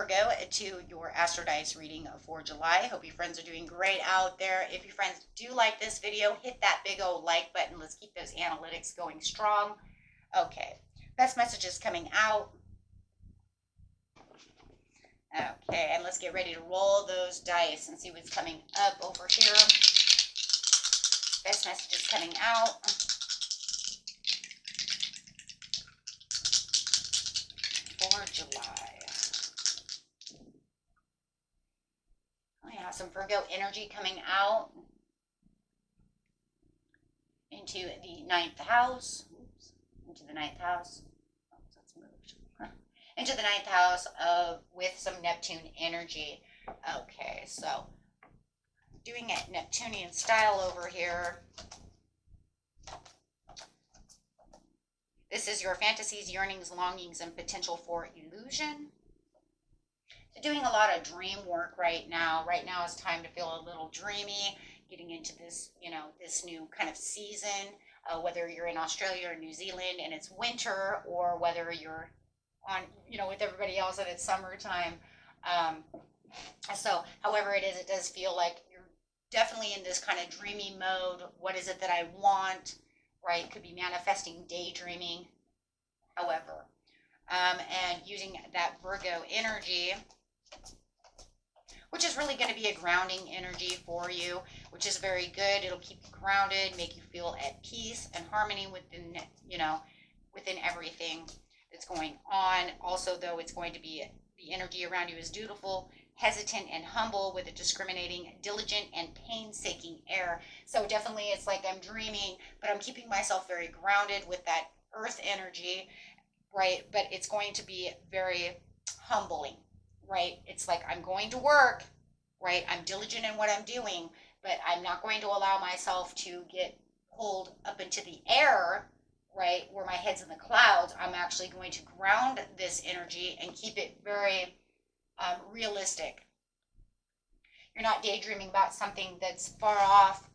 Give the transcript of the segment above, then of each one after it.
Virgo, to your Astro Dice reading for July. Hope you friends are doing great out there. If you friends do like this video, hit that big old like button. Let's keep those analytics going strong. Okay, best messages coming out. Okay, and let's get ready to roll those dice and see what's coming up over here. Best messages coming out. For July. I have some Virgo energy coming out into the ninth house. Oops, into the ninth house. Oh, that's moved. Into the ninth house with some Neptune energy. Okay, so doing it Neptunian style over here. This is your fantasies, yearnings, longings, and potential for illusion. So doing a lot of dream work right now. Right now is time to feel a little dreamy, getting into this, this new kind of season, whether you're in Australia or New Zealand and it's winter, or whether you're on, with everybody else and it's summertime. So however it is, it does feel like you're definitely in this kind of dreamy mode. What is it that I want? Right? Could be manifesting, daydreaming, however. And using that Virgo energy, which is really going to be a grounding energy for you, which is very good. It'll keep you grounded, make you feel at peace and harmony within, within everything that's going on. Also, though, it's going to be the energy around you is dutiful, hesitant, and humble, with a discriminating, diligent, and painstaking air. So definitely it's like I'm dreaming, but I'm keeping myself very grounded with that earth energy, right? But it's going to be very humbling, right? It's like I'm going to work, right? I'm diligent in what I'm doing, but I'm not going to allow myself to get pulled up into the air, right, where my head's in the clouds. I'm actually going to ground this energy and keep it very realistic. You're not daydreaming about something that's far off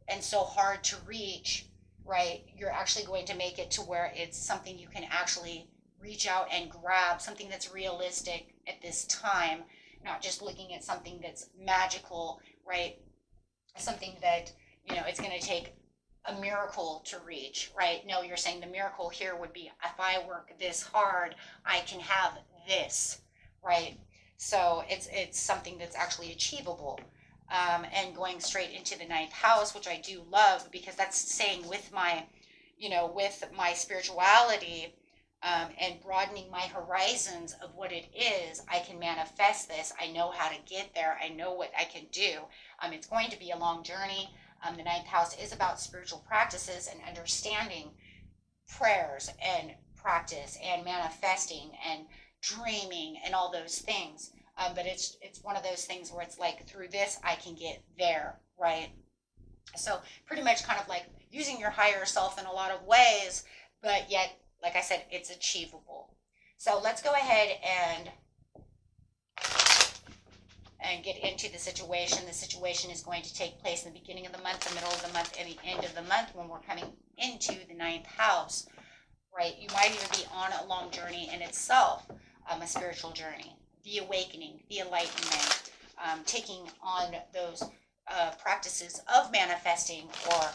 and so hard to reach, right? You're actually going to make it to where it's something you can actually reach out and grab, something that's realistic at this time, not just looking at something that's magical, right? Something that, it's going to take a miracle to reach, right? No, you're saying the miracle here would be if I work this hard, I can have this, right? So it's something that's actually achievable, and going straight into the ninth house, which I do love, because that's saying with my, with my spirituality, and broadening my horizons of what it is, I can manifest this. I know how to get there. I know what I can do. It's going to be a long journey. The ninth house is about spiritual practices and understanding prayers and practice and manifesting and dreaming and all those things. But it's one of those things where it's like through this I can get there, right? So pretty much kind of like using your higher self in a lot of ways, but yet, like I said, it's achievable. So let's go ahead and get into the situation. The situation is going to take place in the beginning of the month, the middle of the month, and the end of the month when we're coming into the ninth house, right? You might even be on a long journey in itself, a spiritual journey, the awakening, the enlightenment, taking on those practices of manifesting, or,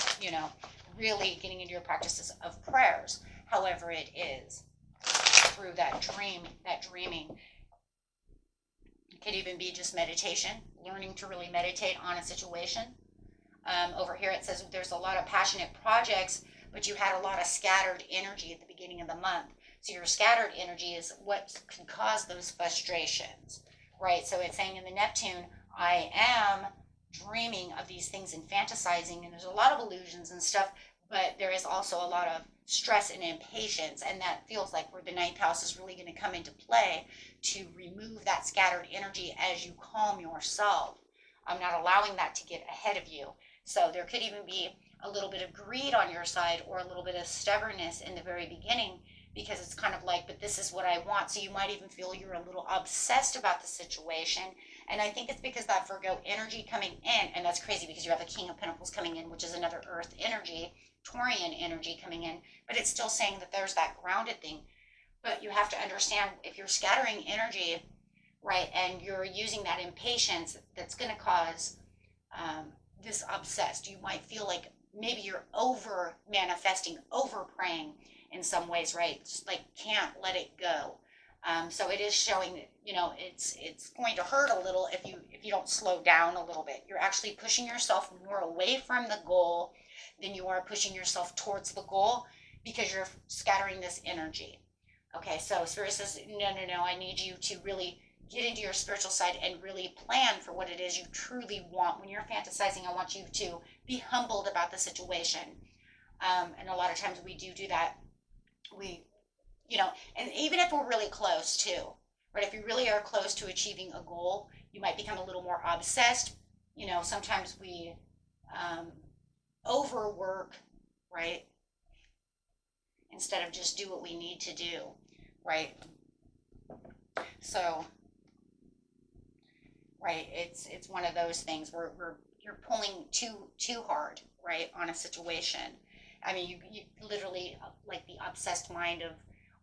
really getting into your practices of prayers, however it is, through that dreaming. It could even be just meditation, learning to really meditate on a situation. Over here it says there's a lot of passionate projects, but you had a lot of scattered energy at the beginning of the month. So your scattered energy is what can cause those frustrations, right? So it's saying in the Neptune, I am dreaming of these things and fantasizing, and there's a lot of illusions and stuff, but there is also a lot of stress and impatience, and that feels like where the ninth house is really going to come into play to remove that scattered energy as you calm yourself. I'm not allowing that to get ahead of you. So there could even be a little bit of greed on your side, or a little bit of stubbornness in the very beginning, because it's kind of like, but this is what I want. So you might even feel you're a little obsessed about the situation. And I think it's because that Virgo energy coming in, and that's crazy because you have a King of Pentacles coming in, which is another earth energy, Taurian energy coming in, but it's still saying that there's that grounded thing. But you have to understand, if you're scattering energy, right? And you're using that impatience that's going to cause this obsessed. You might feel like maybe you're over manifesting, over praying in some ways, right? Just like can't let it go. So it is showing that it's going to hurt a little if you don't slow down a little bit. You're actually pushing yourself more away from the goal than you are pushing yourself towards the goal because you're scattering this energy. Okay, so Spirit says, no, I need you to really get into your spiritual side and really plan for what it is you truly want. When you're fantasizing, I want you to be humbled about the situation. And a lot of times we do that. We, and even if we're really close too, right? If you really are close to achieving a goal, you might become a little more obsessed. Sometimes we overwork, right? Instead of just do what we need to do, right? So, right, it's one of those things where you're pulling too hard, right, on a situation. I mean, you literally like the obsessed mind of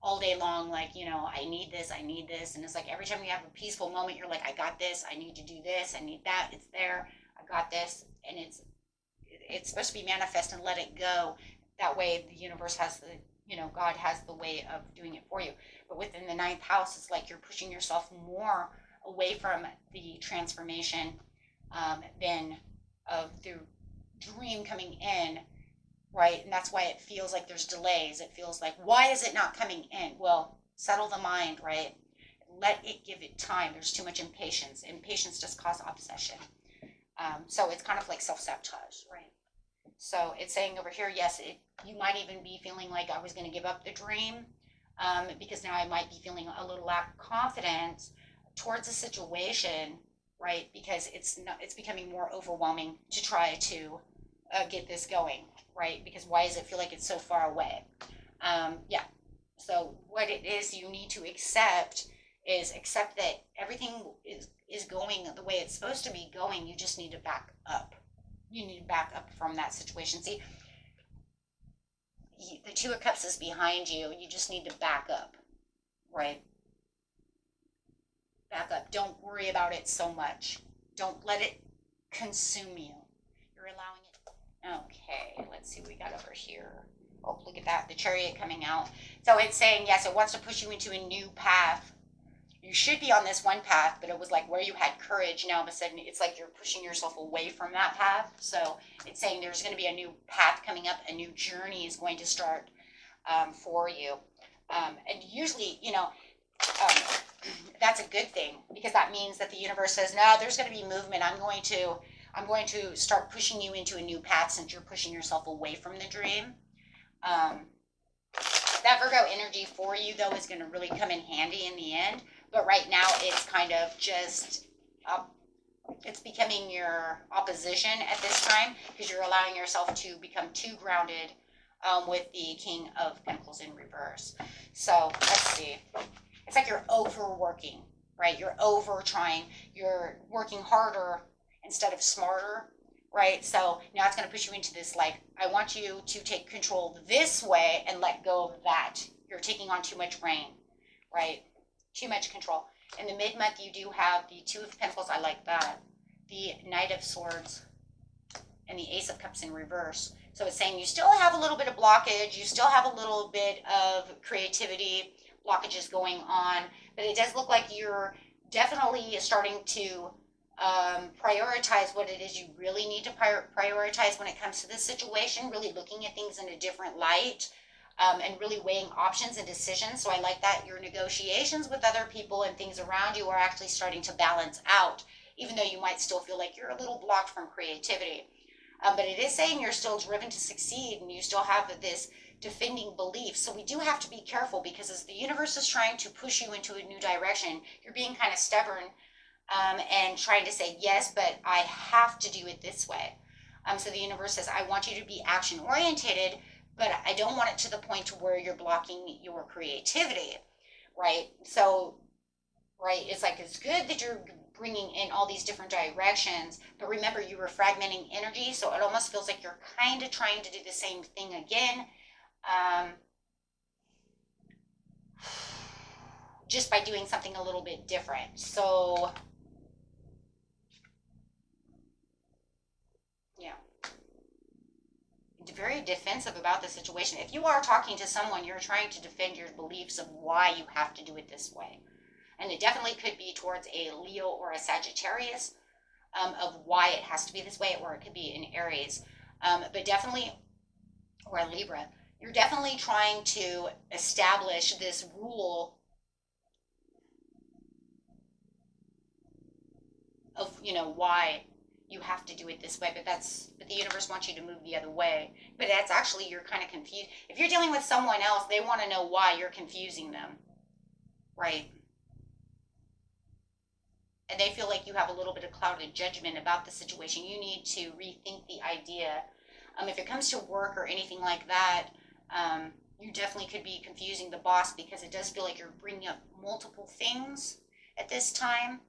all day long, like, I need this, and it's like every time you have a peaceful moment, you're like, I got this, I need to do this, I need that, it's there, I got this, and it's supposed to be manifest and let it go. That way, the universe has God has the way of doing it for you. But within the ninth house, it's like you're pushing yourself more away from the transformation than of the dream coming in, right? And that's why it feels like there's delays. It feels like, why is it not coming in? Well, settle the mind, right? Let it give it time. There's too much impatience. Impatience just causes obsession. So it's kind of like self-sabotage, right? So it's saying over here, yes, you might even be feeling like I was going to give up the dream because now I might be feeling a little lack of confidence towards a situation, right? Because it's becoming more overwhelming to try to get this going, right? Because why does it feel like it's so far away? Yeah. So what it is you need to accept that everything is going the way it's supposed to be going. You just need to back up. You need to back up from that situation. See, the Two of Cups is behind you. You just need to back up, right? Back up. Don't worry about it so much. Don't let it consume you. You're allowing it. Okay, let's see what we got over here. Oh, look at that. The Chariot coming out. So it's saying, yes, it wants to push you into a new path. You should be on this one path, but it was like where you had courage. Now all of a sudden, it's like you're pushing yourself away from that path. So it's saying there's going to be a new path coming up. A new journey is going to start for you. And usually, that's a good thing because that means that the universe says, no, there's going to be movement. I'm going to start pushing you into a new path since you're pushing yourself away from the dream. That Virgo energy for you, though, is going to really come in handy in the end. But right now, it's kind of just, it's becoming your opposition at this time because you're allowing yourself to become too grounded with the King of Pentacles in reverse. So let's see. It's like you're overworking, right? You're over trying. You're working harder instead of smarter, right? So now it's going to push you into this, like, I want you to take control this way and let go of that. You're taking on too much reign, right? Too much control. In the mid-month, you do have the Two of Pentacles. I like that. The Knight of Swords and the Ace of Cups in reverse. So it's saying you still have a little bit of blockage. You still have a little bit of creativity blockages going on. But it does look like you're definitely starting to prioritize what it is you really need to prioritize when it comes to this situation. Really looking at things in a different light. And really weighing options and decisions. So I like that your negotiations with other people and things around you are actually starting to balance out, even though you might still feel like you're a little blocked from creativity. But it is saying you're still driven to succeed and you still have this defending belief. So we do have to be careful because as the universe is trying to push you into a new direction, you're being kind of stubborn and trying to say, yes, but I have to do it this way. So the universe says, I want you to be action orientated, but I don't want it to the point to where you're blocking your creativity, right? So, right, it's like it's good that you're bringing in all these different directions, but remember you were fragmenting energy, so it almost feels like you're kind of trying to do the same thing again. just by doing something a little bit different. So, yeah. Very defensive about the situation. If you are talking to someone, you're trying to defend your beliefs of why you have to do it this way. And it definitely could be towards a Leo or a Sagittarius, of why it has to be this way, or it could be an Aries. But definitely, or a Libra, you're definitely trying to establish this rule of, why you have to do it this way, but the universe wants you to move the other way. But that's actually, you're kind of confused. If you're dealing with someone else, they want to know why you're confusing them, right? And they feel like you have a little bit of clouded judgment about the situation. You need to rethink the idea. If it comes to work or anything like that, you definitely could be confusing the boss, because it does feel like you're bringing up multiple things at this time,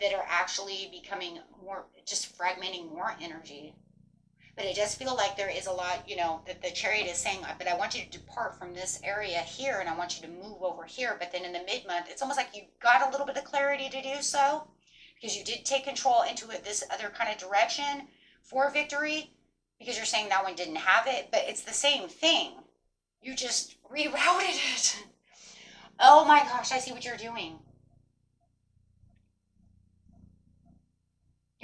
that are actually becoming more, just fragmenting more energy. But it does feel like there is a lot, that the Chariot is saying, but I want you to depart from this area here, and I want you to move over here. But then in the mid-month, it's almost like you got a little bit of clarity to do so, because you did take control into it, this other kind of direction for victory, because you're saying that one didn't have it, but it's the same thing. You just rerouted it. Oh my gosh, I see what you're doing.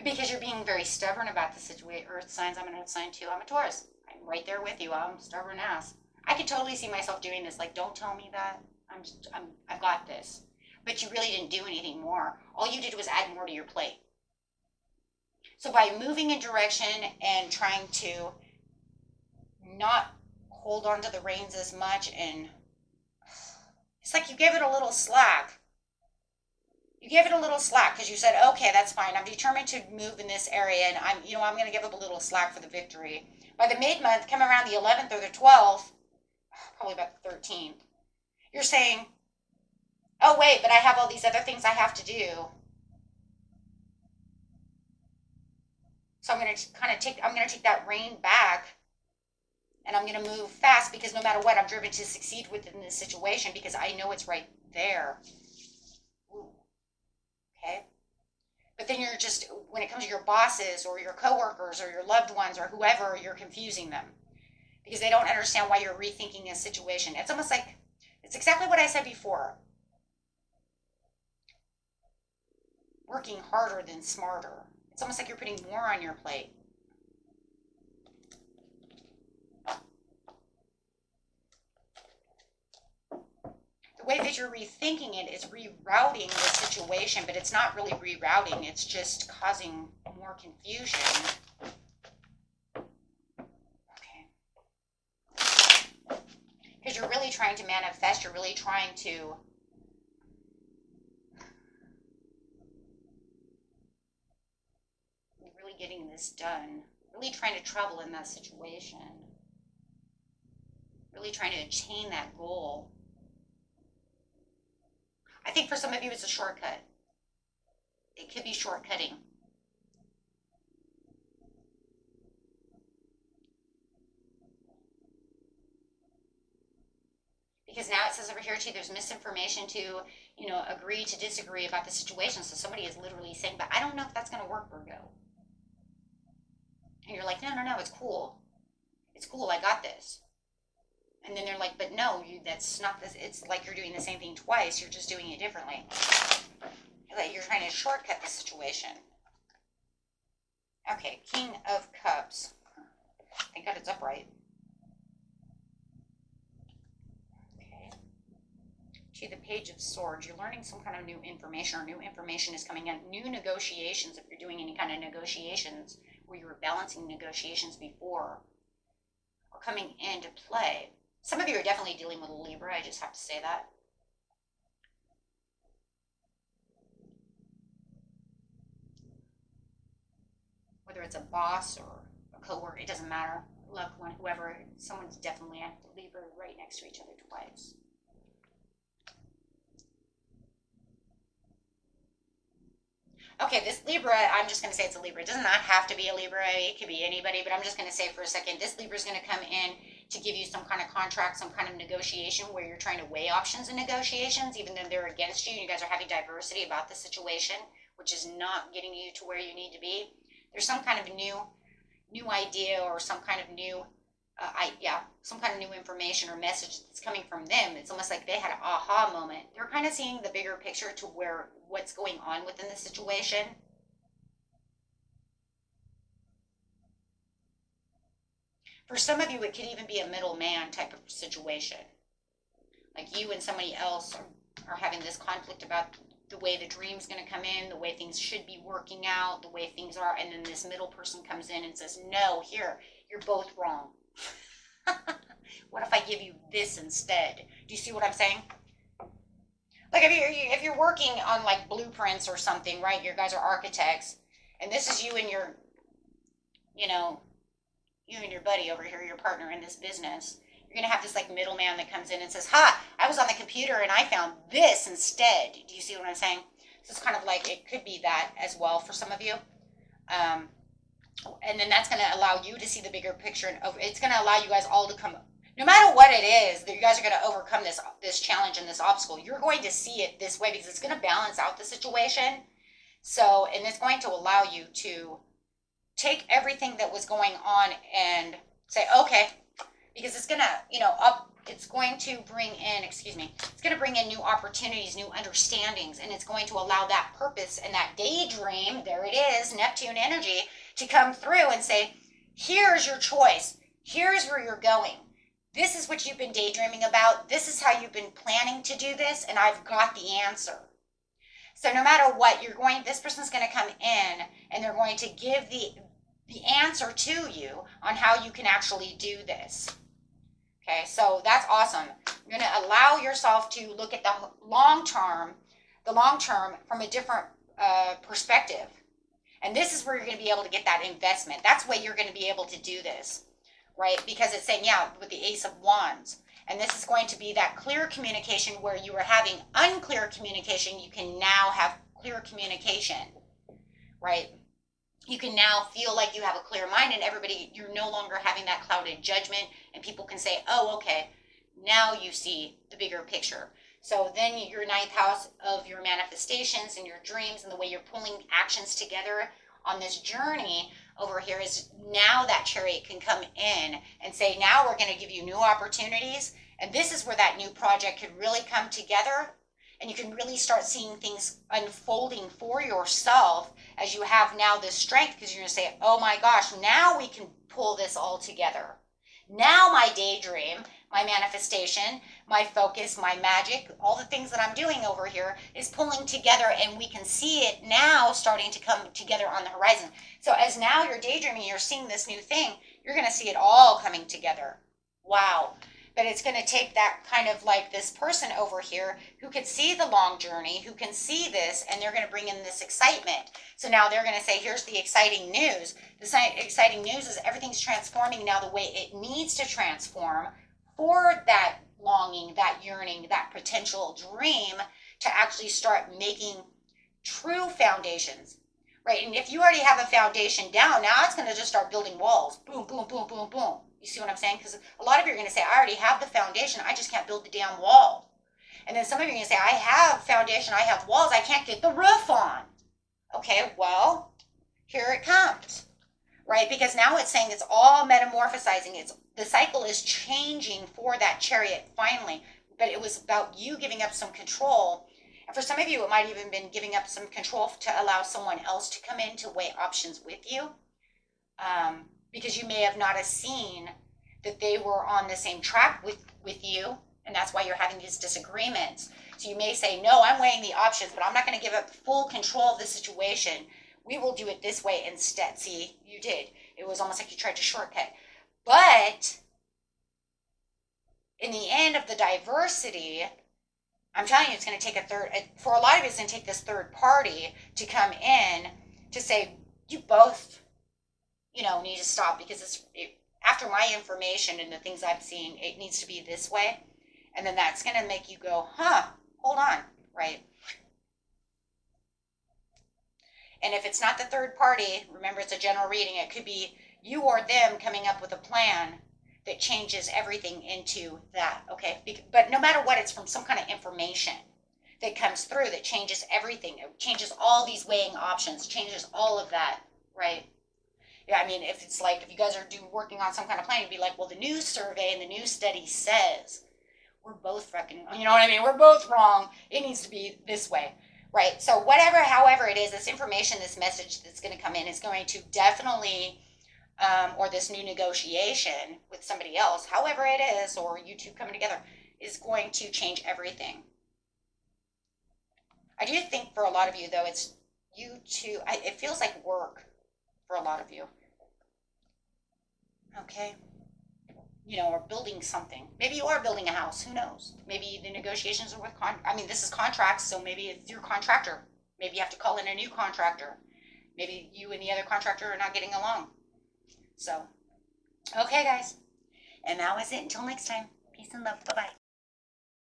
Because you're being very stubborn about the situation. Earth signs, I'm an earth sign too. I'm a Taurus. I'm right there with you. I'm a stubborn ass. I could totally see myself doing this. Like, don't tell me that. I've got this. But you really didn't do anything more. All you did was add more to your plate. So by moving in direction and trying to not hold on to the reins as much, and it's like you gave it a little slack. You gave it a little slack because you said, okay, that's fine. I'm determined to move in this area, and I'm going to give up a little slack for the victory. By the mid-month, come around the 11th or the 12th, probably about the 13th, you're saying, oh, wait, but I have all these other things I have to do. So I'm going to take that rein back, and I'm going to move fast, because no matter what, I'm driven to succeed within this situation, because I know it's right there. Ooh. Okay? But then you're just, when it comes to your bosses or your coworkers or your loved ones or whoever, you're confusing them, because they don't understand why you're rethinking a situation. It's almost like, it's exactly what I said before. Working harder than smarter. It's almost like you're putting more on your plate. The way that you're rethinking it is rerouting the situation, but it's not really rerouting. It's just causing more confusion. Okay. Because you're really trying to manifest. You're really trying to getting this done. Really trying to travel in that situation. Really trying to attain that goal. I think for some of you it's a shortcut. It could be shortcutting. Because now it says over here too, there's misinformation to, agree to disagree about the situation. So somebody is literally saying, but I don't know if that's going to work, Virgo. And you're like, no, it's cool. It's cool, I got this. And then they're like, but no, that's not this. It's like you're doing the same thing twice. You're just doing it differently. Like you're trying to shortcut the situation. Okay, King of Cups. Thank God it's upright. Okay. To the Page of Swords. You're learning some kind of new information, or new information is coming in. New negotiations, if you're doing any kind of negotiations, where you were balancing negotiations before, are coming into play. Some of you are definitely dealing with a Libra, I just have to say that. Whether it's a boss or a coworker, it doesn't matter. Loved one, whoever, someone's definitely a Libra right next to each other twice. Okay, this Libra, I'm just going to say it's a Libra. It does not have to be a Libra. It could be anybody, but I'm just going to say for a second, this Libra is going to come in to give you some kind of contract, some kind of negotiation where you're trying to weigh options and negotiations, even though they're against you and you guys are having diversity about the situation, which is not getting you to where you need to be. There's some kind of new idea or some kind of new some kind of new information or message that's coming from them. It's almost like they had an aha moment. They're kind of seeing the bigger picture to what's going on within the situation. For some of you, it could even be a middleman type of situation. Like you and somebody else are having this conflict about the way the dream's going to come in, the way things should be working out, the way things are, and then this middle person comes in and says, no, here, you're both wrong. What if I give you this instead? Do you see what I'm saying? Like if you're working on like blueprints or something, right? You guys are architects, and this is you and your, you and your buddy over here, your partner in this business. You're going to have this like middleman that comes in and says, I was on the computer and I found this instead. Do you see what I'm saying? So it's kind of like, it could be that as well for some of you. And then that's going to allow you to see the bigger picture. And it's going to allow you guys all to come, no matter what it is, that you guys are going to overcome this challenge and this obstacle. You're going to see it this way because it's going to balance out the situation. So, and it's going to allow you to take everything that was going on and say, okay, because it's going to, it's going to bring in, it's going to bring in new opportunities, new understandings, and it's going to allow that purpose and that daydream, there it is, Neptune energy, to come through and say, here's your choice. Here's where you're going. This is what you've been daydreaming about. This is how you've been planning to do this, and I've got the answer. So no matter what, this person's going to come in and they're going to give the answer to you on how you can actually do this. Okay, so that's awesome. You're going to allow yourself to look at the long term from a different perspective. And this is where you're going to be able to get that investment. That's why you're going to be able to do this, right? Because it's saying, with the Ace of Wands. And this is going to be that clear communication where you were having unclear communication. You can now have clear communication, right? You can now feel like you have a clear mind and you're no longer having that clouded judgment, and people can say, oh, okay, now you see the bigger picture. So then your ninth house of your manifestations and your dreams and the way you're pulling actions together on this journey over here is now that Chariot can come in and say, now we're going to give you new opportunities. And this is where that new project could really come together. And you can really start seeing things unfolding for yourself as you have now this strength, because you're going to say, oh my gosh, now we can pull this all together. Now my daydream, my manifestation, my focus, my magic, all the things that I'm doing over here is pulling together, and we can see it now starting to come together on the horizon. So as now you're daydreaming, you're seeing this new thing, you're going to see it all coming together. Wow. But it's going to take that kind of like this person over here who can see the long journey, who can see this, and they're going to bring in this excitement. So now they're going to say, here's the exciting news. The exciting news is everything's transforming now the way it needs to transform for that longing, that yearning, that potential dream to actually start making true foundations, right? And if you already have a foundation down, now it's going to just start building walls. Boom, boom, boom, boom, boom. You see what I'm saying? Because a lot of you are going to say, I already have the foundation. I just can't build the damn wall. And then some of you are going to say, I have foundation. I have walls. I can't get the roof on. Okay, well, here it comes, right? Because now it's saying it's all metamorphosizing. The cycle is changing for that Chariot finally. But it was about you giving up some control. And for some of you, it might even been giving up some control to allow someone else to come in to weigh options with you. Because you may have not seen that they were on the same track with you, and that's why you're having these disagreements. So you may say, no, I'm weighing the options, but I'm not going to give up full control of the situation. We will do it this way instead. See, you did. It was almost like you tried to shortcut. But in the end of the diversity, I'm telling you, it's going to take for a lot of it, it's going to take this third party to come in to say, you both need to stop, because after my information and the things I'm seeing, it needs to be this way. And then that's going to make you go, hold on, right? And if it's not the third party, remember it's a general reading. It could be you or them coming up with a plan that changes everything into that, okay? But no matter what, it's from some kind of information that comes through that changes everything. It changes all these weighing options, changes all of that, right? Yeah, I mean, if it's like, if you guys are working on some kind of plan, you'd be like, well, the new survey and the new study says we're both fucking, you know what I mean? We're both wrong. It needs to be this way, right? So whatever, however it is, this information, this message that's going to come in is going to definitely, or this new negotiation with somebody else, however it is, or you two coming together, is going to change everything. I do think for a lot of you, though, it's you two, it feels like work for a lot of you. Okay? You know, or building something. Maybe you are building a house. Who knows? Maybe the negotiations are with I mean, this is contracts, so maybe it's your contractor. Maybe you have to call in a new contractor. Maybe you and the other contractor are not getting along. So, okay, guys. And that was it. Until next time. Peace and love. Bye bye.